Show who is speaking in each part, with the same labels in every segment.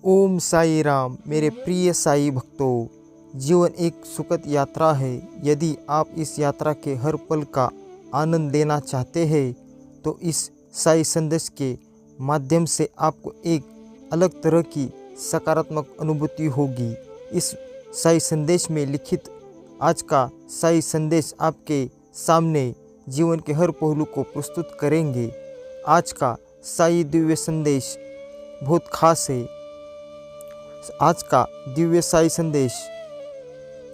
Speaker 1: ओम साई राम। मेरे प्रिय साई भक्तों, जीवन एक सुखद यात्रा है। यदि आप इस यात्रा के हर पल का आनंद लेना चाहते हैं तो इस साई संदेश के माध्यम से आपको एक अलग तरह की सकारात्मक अनुभूति होगी। इस साई संदेश में लिखित आज का साई संदेश आपके सामने जीवन के हर पहलू को प्रस्तुत करेंगे। आज का साई दिव्य संदेश बहुत खास है। आज का दिव्य साई संदेश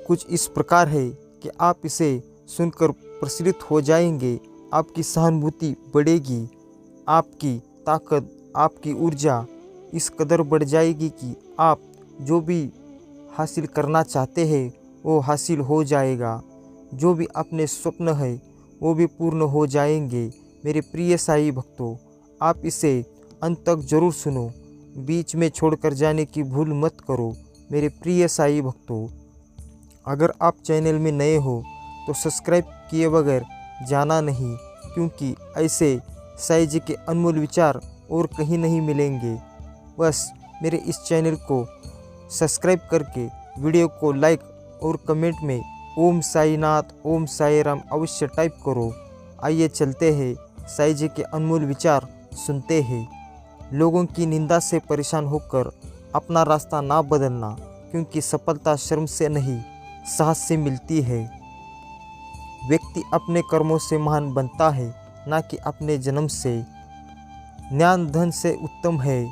Speaker 1: कुछ इस प्रकार है कि आप इसे सुनकर प्रसन्नित हो जाएंगे। आपकी सहानुभूति बढ़ेगी, आपकी ताकत, आपकी ऊर्जा इस कदर बढ़ जाएगी कि आप जो भी हासिल करना चाहते हैं वो हासिल हो जाएगा। जो भी अपने स्वप्न है वो भी पूर्ण हो जाएंगे। मेरे प्रिय साई भक्तों, आप इसे अंत तक जरूर सुनो, बीच में छोड़कर जाने की भूल मत करो। मेरे प्रिय साई भक्तों, अगर आप चैनल में नए हो तो सब्सक्राइब किए बगैर जाना नहीं, क्योंकि ऐसे साई जी के अनमोल विचार और कहीं नहीं मिलेंगे। बस मेरे इस चैनल को सब्सक्राइब करके वीडियो को लाइक और कमेंट में ओम साईनाथ, ओम साई राम अवश्य टाइप करो। आइए चलते हैं, साई जी के अनमोल विचार सुनते हैं। लोगों की निंदा से परेशान होकर अपना रास्ता ना बदलना, क्योंकि सफलता शर्म से नहीं साहस से मिलती है। व्यक्ति अपने कर्मों से महान बनता है, ना कि अपने जन्म से। ज्ञान धन से उत्तम है,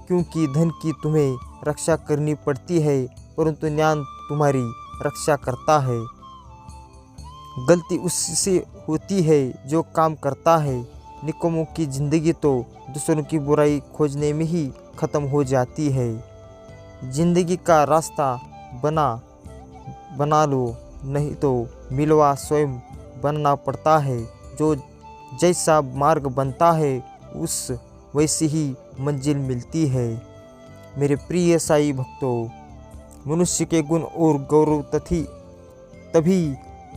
Speaker 1: क्योंकि धन की तुम्हें रक्षा करनी पड़ती है, परंतु ज्ञान तुम्हारी रक्षा करता है। गलती उससे होती है जो काम करता है। निकम्मों की जिंदगी तो दूसरों की बुराई खोजने में ही ख़त्म हो जाती है। जिंदगी का रास्ता बना लो, नहीं तो मिलवा स्वयं बनना पड़ता है। जो जैसा मार्ग बनता है उस वैसी ही मंजिल मिलती है। मेरे प्रिय साई भक्तों, मनुष्य के गुण और गौरव तभी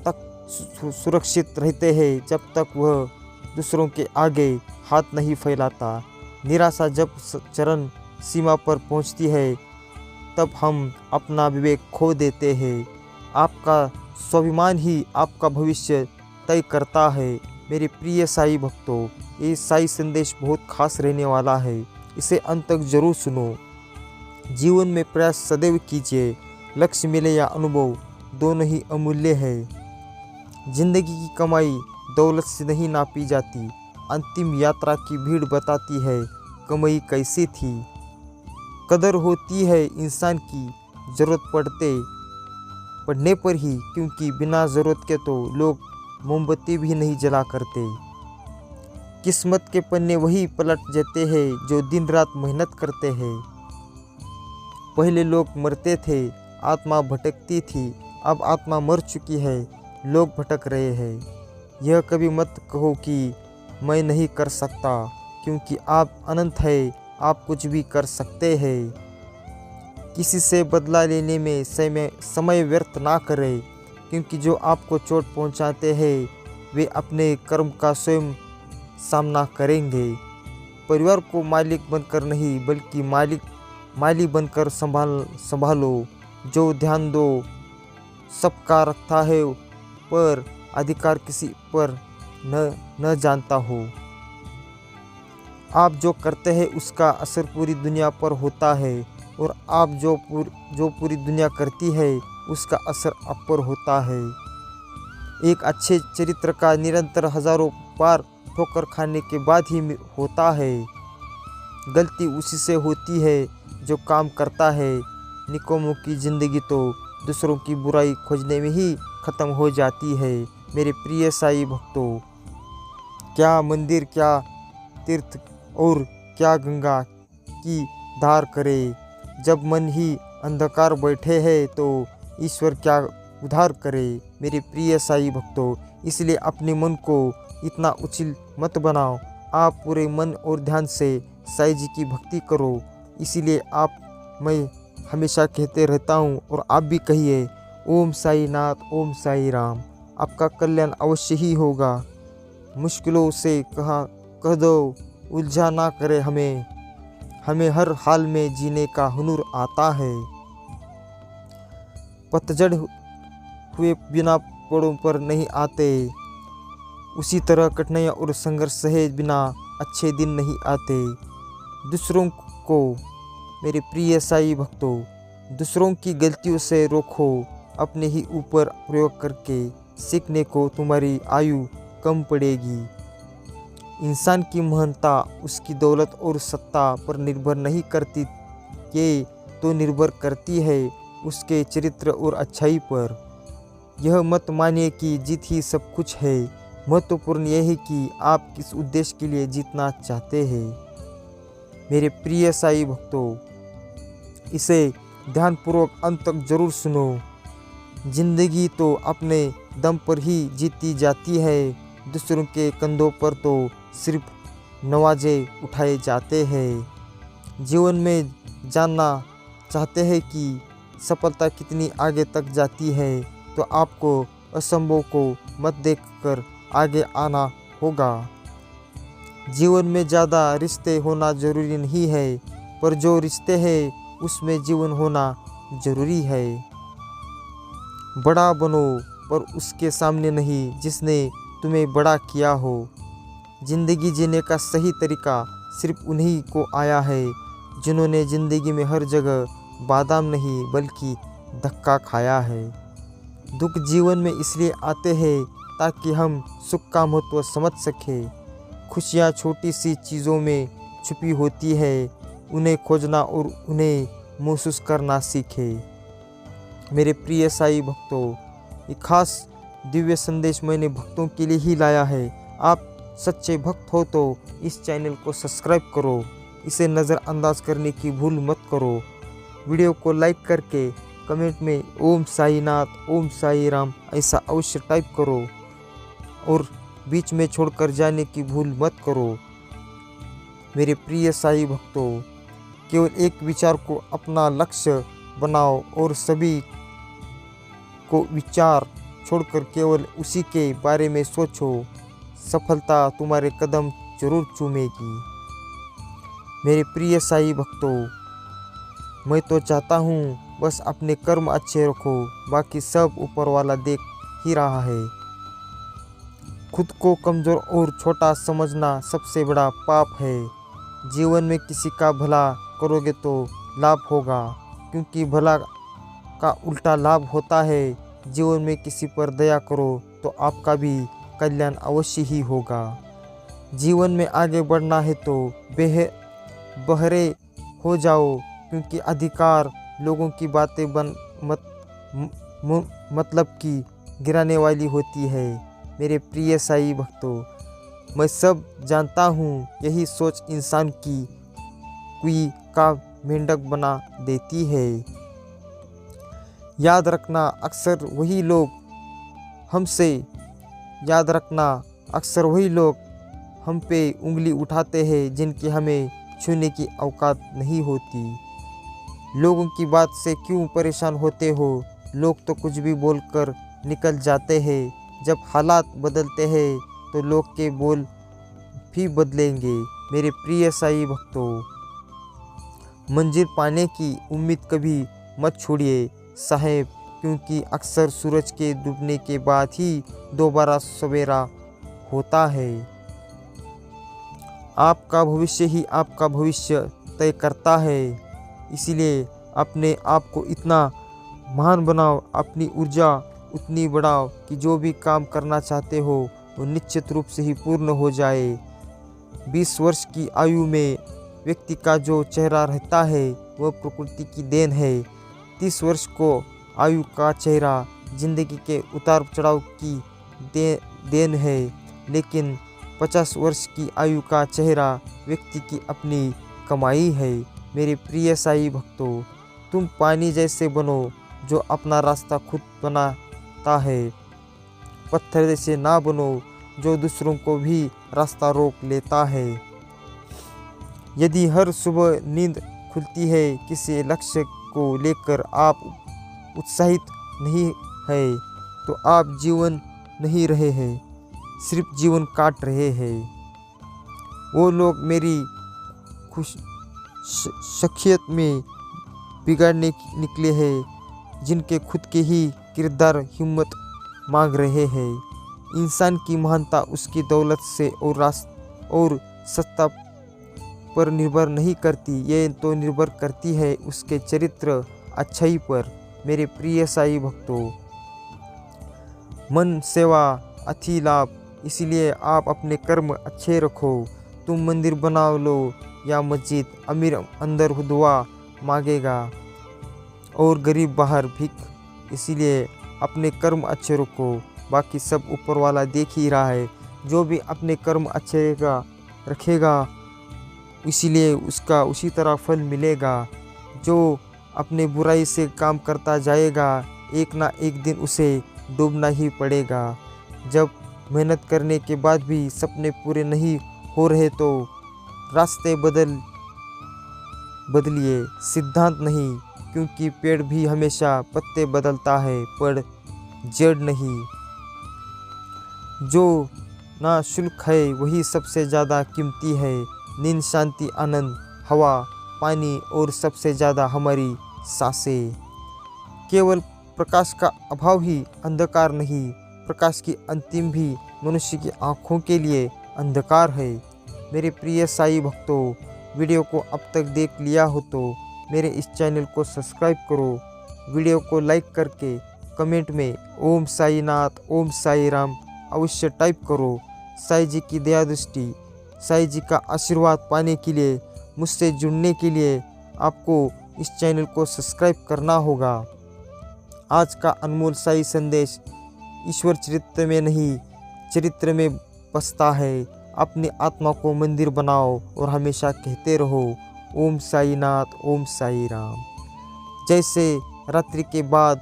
Speaker 1: तक सुरक्षित रहते हैं जब तक वह दूसरों के आगे हाथ नहीं फैलाता। निराशा जब चरम सीमा पर पहुंचती है तब हम अपना विवेक खो देते हैं। आपका स्वाभिमान ही आपका भविष्य तय करता है। मेरे प्रिय साई भक्तों, ये साई संदेश बहुत खास रहने वाला है, इसे अंत तक जरूर सुनो। जीवन में प्रयास सदैव कीजिए, लक्ष्य मिले या अनुभव दोनों ही अमूल्य है। जिंदगी की कमाई दौलत से नहीं नापी जाती। अंतिम यात्रा की भीड़ बताती है कमाई कैसी थी। कदर होती है इंसान की ज़रूरत पड़ने पर ही, क्योंकि बिना ज़रूरत के तो लोग मोमबत्ती भी नहीं जला करते। किस्मत के पन्ने वही पलट जाते हैं जो दिन रात मेहनत करते हैं। पहले लोग मरते थे, आत्मा भटकती थी, अब आत्मा मर चुकी है, लोग भटक रहे हैं। यह कभी मत कहो कि मैं नहीं कर सकता, क्योंकि आप अनंत है, आप कुछ भी कर सकते हैं। किसी से बदला लेने में समय व्यर्थ ना करें, क्योंकि जो आपको चोट पहुंचाते हैं वे अपने कर्म का स्वयं सामना करेंगे। परिवार को मालिक बनकर नहीं, बल्कि माली बनकर संभालो। जो ध्यान दो सबका रखता है, पर अधिकार किसी पर न जानता हो। आप जो करते हैं उसका असर पूरी दुनिया पर होता है, और आप जो पूरी दुनिया करती है उसका असर आप पर होता है। एक अच्छे चरित्र का निरंतर हजारों बार ठोकर खाने के बाद ही होता है। गलती उसी से होती है जो काम करता है। निकम्मों की जिंदगी तो दूसरों की बुराई खोजने में ही ख़त्म हो जाती है। मेरे प्रिय साई भक्तों, क्या मंदिर, क्या तीर्थ और क्या गंगा की धार करे। जब मन ही अंधकार बैठे है तो ईश्वर क्या उद्धार करे। मेरे प्रिय साई भक्तों, इसलिए अपने मन को इतना उचिल मत बनाओ। आप पूरे मन और ध्यान से साई जी की भक्ति करो। इसीलिए मैं हमेशा कहते रहता हूँ, और आप भी कहिए ओम साईनाथ, ओम साई राम। आपका कल्याण अवश्य ही होगा। मुश्किलों से कह दो, उलझा ना करे हमें। हमें हर हाल में जीने का हुनर आता है। पतझड़ हुए बिना पेड़ों पर नहीं आते, उसी तरह कठिनाइयाँ और संघर्ष सहे बिना अच्छे दिन नहीं आते। दूसरों को, मेरे प्रिय साईं भक्तों, दूसरों की गलतियों से रोको, अपने ही ऊपर प्रयोग करके सीखने को तुम्हारी आयु कम पड़ेगी। इंसान की महानता उसकी दौलत और सत्ता पर निर्भर नहीं करती, ये तो निर्भर करती है उसके चरित्र और अच्छाई पर। यह मत मानिए कि जीत ही सब कुछ है, महत्वपूर्ण यह है कि आप किस उद्देश्य के लिए जीतना चाहते हैं। मेरे प्रिय साईं भक्तों, इसे ध्यानपूर्वक अंत तक जरूर सुनो। जिंदगी तो अपने दम पर ही जीती जाती है, दूसरों के कंधों पर तो सिर्फ नवाजे उठाए जाते हैं। जीवन में जानना चाहते हैं कि सफलता कितनी आगे तक जाती है, तो आपको असंभव को मत देखकर आगे आना होगा। जीवन में ज़्यादा रिश्ते होना जरूरी नहीं है, पर जो रिश्ते हैं उसमें जीवन होना जरूरी है। बड़ा बनो, पर उसके सामने नहीं जिसने तुम्हें बड़ा किया हो। जिंदगी जीने का सही तरीका सिर्फ उन्हीं को आया है जिन्होंने ज़िंदगी में हर जगह बादाम नहीं बल्कि धक्का खाया है। दुख जीवन में इसलिए आते हैं ताकि हम सुख का महत्व समझ सकें। खुशियाँ छोटी सी चीज़ों में छुपी होती है, उन्हें खोजना और उन्हें महसूस करना सीखें। मेरे प्रिय साईं भक्तों, ये खास दिव्य संदेश मैंने भक्तों के लिए ही लाया है। आप सच्चे भक्त हो तो इस चैनल को सब्सक्राइब करो, इसे नज़रअंदाज करने की भूल मत करो। वीडियो को लाइक करके कमेंट में ओम साईनाथ, ओम साई राम ऐसा अवश्य टाइप करो और बीच में छोड़कर जाने की भूल मत करो। मेरे प्रिय साईं भक्तों, केवल एक विचार को अपना लक्ष्य बनाओ और सभी को विचार छोड़कर केवल उसी के बारे में सोचो। सफलता तुम्हारे कदम जरूर चूमेगी। मेरे प्रिय साईं भक्तों, मैं तो चाहता हूँ बस अपने कर्म अच्छे रखो, बाकी सब ऊपर वाला देख ही रहा है। खुद को कमज़ोर और छोटा समझना सबसे बड़ा पाप है। जीवन में किसी का भला करोगे तो लाभ होगा, क्योंकि भला का उल्टा लाभ होता है। जीवन में किसी पर दया करो तो आपका भी कल्याण अवश्य ही होगा। जीवन में आगे बढ़ना है तो बहरे हो जाओ, क्योंकि अधिकार लोगों की बातें मतलब की गिराने वाली होती है। मेरे प्रिय साईं भक्तों, मैं सब जानता हूँ, यही सोच इंसान की कुई का मेंढक बना देती है। याद रखना अक्सर वही लोग हम पे उंगली उठाते हैं जिनकी हमें छूने की औकात नहीं होती। लोगों की बात से क्यों परेशान होते हो? लोग तो कुछ भी बोलकर निकल जाते हैं। जब हालात बदलते हैं तो लोग के बोल भी बदलेंगे। मेरे प्रिय साईं भक्तों, मंजिल पाने की उम्मीद कभी मत छोड़िए साहेब, क्योंकि अक्सर सूरज के डूबने के बाद ही दोबारा सवेरा होता है। आपका भविष्य ही आपका भविष्य तय करता है। इसलिए अपने आप को इतना महान बनाओ, अपनी ऊर्जा उतनी बढ़ाओ कि जो भी काम करना चाहते हो वो निश्चित रूप से ही पूर्ण हो जाए। 20 वर्ष की आयु में व्यक्ति का जो चेहरा रहता है वह प्रकृति की देन है। 30 वर्ष को आयु का चेहरा जिंदगी के उतार चढ़ाव की देन है, लेकिन 50 वर्ष की आयु का चेहरा व्यक्ति की अपनी कमाई है। मेरे प्रिय साईं भक्तों, तुम पानी जैसे बनो जो अपना रास्ता खुद बनाता है। पत्थर जैसे ना बनो जो दूसरों को भी रास्ता रोक लेता है। यदि हर सुबह नींद खुलती है किसी लक्ष्य को लेकर आप उत्साहित नहीं है, तो आप जीवन नहीं रहे हैं, सिर्फ जीवन काट रहे हैं। वो लोग मेरी शख्सियत में बिगाड़ने निकले हैं, जिनके खुद के ही किरदार हिम्मत मांग रहे हैं। इंसान की महानता उसकी दौलत से और सत्ता पर निर्भर नहीं करती, ये तो निर्भर करती है उसके चरित्र अच्छाई पर। मेरे प्रिय साईं भक्तों, मन सेवा अति लाभ, इसलिए आप अपने कर्म अच्छे रखो। तुम मंदिर बना लो या मस्जिद, अमीर अंदर दुआ मांगेगा और गरीब बाहर भीख, इसलिए अपने कर्म अच्छे रखो, बाकी सब ऊपर वाला देख ही रहा है। जो भी अपने कर्म अच्छे रखेगा इसीलिए उसका उसी तरह फल मिलेगा। जो अपने बुराई से काम करता जाएगा एक ना एक दिन उसे डूबना ही पड़ेगा। जब मेहनत करने के बाद भी सपने पूरे नहीं हो रहे तो रास्ते बदलिए, सिद्धांत नहीं, क्योंकि पेड़ भी हमेशा पत्ते बदलता है पर जड़ नहीं। जो ना शुल्क है वही सबसे ज़्यादा कीमती है। नींद, शांति, आनंद, हवा, पानी और सबसे ज़्यादा हमारी सांसें। केवल प्रकाश का अभाव ही अंधकार नहीं, प्रकाश की अंतिम भी मनुष्य की आँखों के लिए अंधकार है। मेरे प्रिय साईं भक्तों, वीडियो को अब तक देख लिया हो तो मेरे इस चैनल को सब्सक्राइब करो। वीडियो को लाइक करके कमेंट में ओम साई नाथ, ओम साई राम अवश्य टाइप करो। साईं जी की दया दृष्टि, साईं जी का आशीर्वाद पाने के लिए, मुझसे जुड़ने के लिए आपको इस चैनल को सब्सक्राइब करना होगा। आज का अनमोल साई संदेश ईश्वर चरित्र में नहीं, चरित्र में बसता है। अपनी आत्मा को मंदिर बनाओ और हमेशा कहते रहो ओम साई नाथ, ओम साई राम। जैसे रात्रि के बाद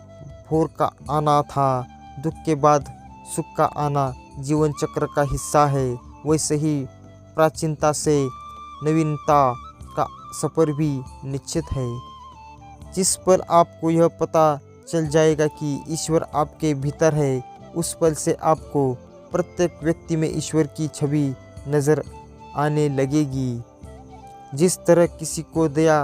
Speaker 1: भोर का आना था, दुख के बाद सुख का आना जीवन चक्र का हिस्सा है, वैसे ही प्राचीनता से नवीनता का सफ़र भी निश्चित है। जिस पल आपको यह पता चल जाएगा कि ईश्वर आपके भीतर है, उस पल से आपको प्रत्येक व्यक्ति में ईश्वर की छवि नज़र आने लगेगी। जिस तरह किसी को दिया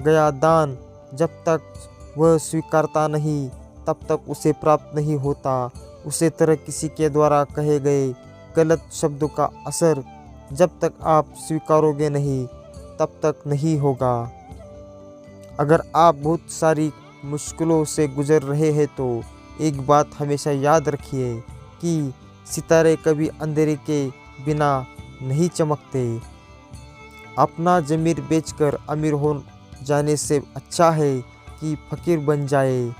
Speaker 1: गया दान जब तक वह स्वीकारता नहीं तब तक उसे प्राप्त नहीं होता, उसी तरह किसी के द्वारा कहे गए गलत शब्दों का असर जब तक आप स्वीकारोगे नहीं तब तक नहीं होगा। अगर आप बहुत सारी मुश्किलों से गुजर रहे हैं तो एक बात हमेशा याद रखिए कि सितारे कभी अंधेरे के बिना नहीं चमकते। अपना ज़मीर बेचकर अमीर हो जाने से अच्छा है कि फकीर बन जाए।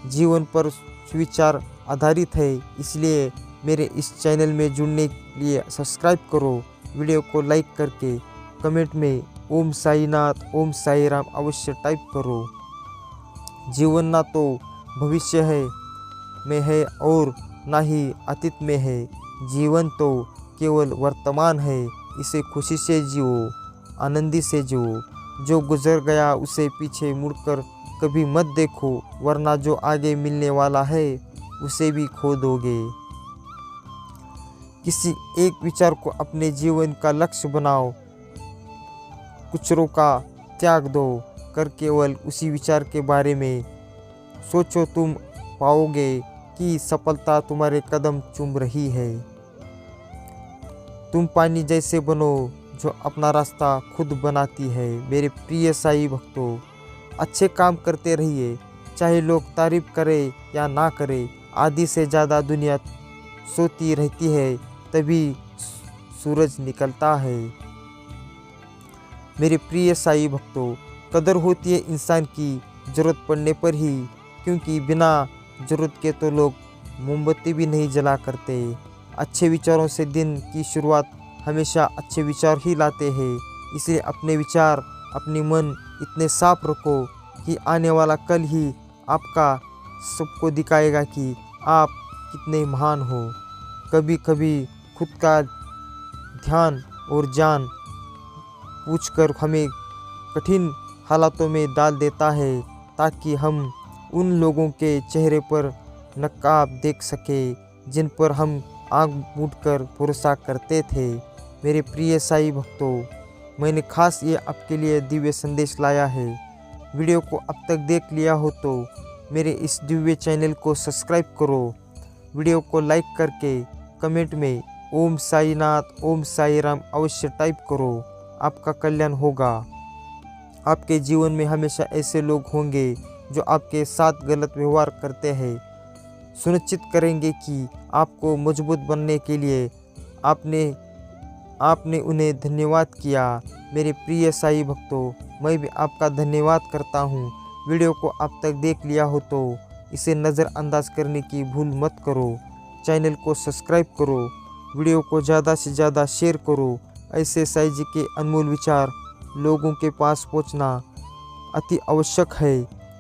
Speaker 1: जीवन पर सुविचार आधारित है, इसलिए मेरे इस चैनल में जुड़ने के लिए सब्सक्राइब करो। वीडियो को लाइक करके कमेंट में ओम साई नाथ, ओम साई राम अवश्य टाइप करो। जीवन ना तो भविष्य में है और ना ही अतीत में है, जीवन तो केवल वर्तमान है। इसे खुशी से जियो, आनंदी से जियो। जो गुजर गया उसे पीछे मुड़कर कभी मत देखो, वरना जो आगे मिलने वाला है उसे भी खो दोगे। किसी एक विचार को अपने जीवन का लक्ष्य बनाओ, कुचरों का त्याग दो कर केवल उसी विचार के बारे में सोचो। तुम पाओगे कि सफलता तुम्हारे कदम चूम रही है। तुम पानी जैसे बनो जो अपना रास्ता खुद बनाती है। मेरे प्रिय साईं भक्तों, अच्छे काम करते रहिए, चाहे लोग तारीफ करें या ना करें। आधी से ज़्यादा दुनिया सोती रहती है, तभी सूरज निकलता है। मेरे प्रिय साईं भक्तों, कदर होती है इंसान की ज़रूरत पड़ने पर ही, क्योंकि बिना ज़रूरत के तो लोग मोमबत्ती भी नहीं जला करते। अच्छे विचारों से दिन की शुरुआत हमेशा अच्छे विचार ही लाते हैं, इसलिए अपने विचार, अपनी मन इतने साफ रखो कि आने वाला कल ही आपका सबको दिखाएगा कि आप कितने महान हो। कभी कभी खुद का ध्यान और जान पूछकर हमें कठिन हालातों में डाल देता है, ताकि हम उन लोगों के चेहरे पर नकाब देख सके जिन पर हम आँख मूंदकर भरोसा करते थे। मेरे प्रिय साईं भक्तों, मैंने खास ये आपके लिए दिव्य संदेश लाया है। वीडियो को अब तक देख लिया हो तो मेरे इस दिव्य चैनल को सब्सक्राइब करो। वीडियो को लाइक करके कमेंट में ओम साईनाथ ओम साई राम अवश्य टाइप करो। आपका कल्याण होगा। आपके जीवन में हमेशा ऐसे लोग होंगे जो आपके साथ गलत व्यवहार करते हैं। सुनिश्चित करेंगे कि आपको मजबूत बनने के लिए आपने उन्हें धन्यवाद किया। मेरे प्रिय साई भक्तों, मैं भी आपका धन्यवाद करता हूँ। वीडियो को अब तक देख लिया हो तो इसे नज़रअंदाज करने की भूल मत करो। चैनल को सब्सक्राइब करो, वीडियो को ज़्यादा से ज़्यादा शेयर करो। ऐसे साई जी के अनमोल विचार लोगों के पास पहुँचना अति आवश्यक है।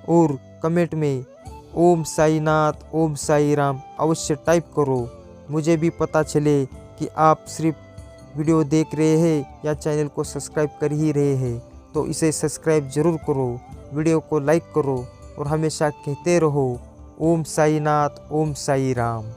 Speaker 1: और कमेंट में ओम साईनाथ ओम साई राम अवश्य टाइप करो। मुझे भी पता चले कि आप सिर्फ वीडियो देख रहे हैं या चैनल को सब्सक्राइब कर ही रहे हैं। तो इसे सब्सक्राइब ज़रूर करो, वीडियो को लाइक करो और हमेशा कहते रहो ओम साईनाथ ओम साई राम।